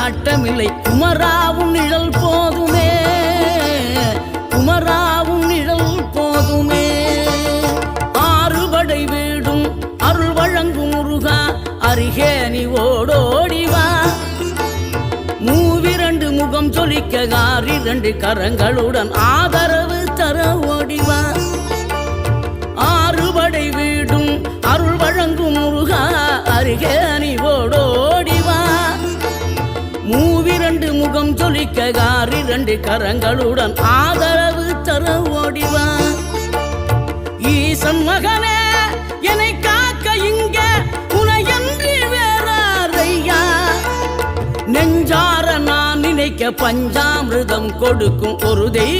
நாட்டமில்லை குமராவும் நிழல் போதுமே, குமராவும் நிழல் போதுமே. ஆறுபடை வீடும் அருள் வழங்கும் முருகா அருகே நீ ஓடோடிவா. மூவிரண்டு முகம் சொலிக்க ஆறிரண்டு கரங்களுடன் ஆதரவு தர ஓடிவா. ஆறுபடை வீடும் அருள் வழங்கும் முருகா அருகே நீ ஓடோடிவா. மூவிரண்டு முகம் சொலிக்க ஆறிரண்டு கரங்களுடன் ஆதரவு தர ஓடிவா. ஈசன் மகனே என்னை காக்க இங்க உனையன்றி வேறாரையா. நெஞ்சார நான் நினைக்க பஞ்சாமிர்தம் கொடுக்கும் ஒரு தெய்வம்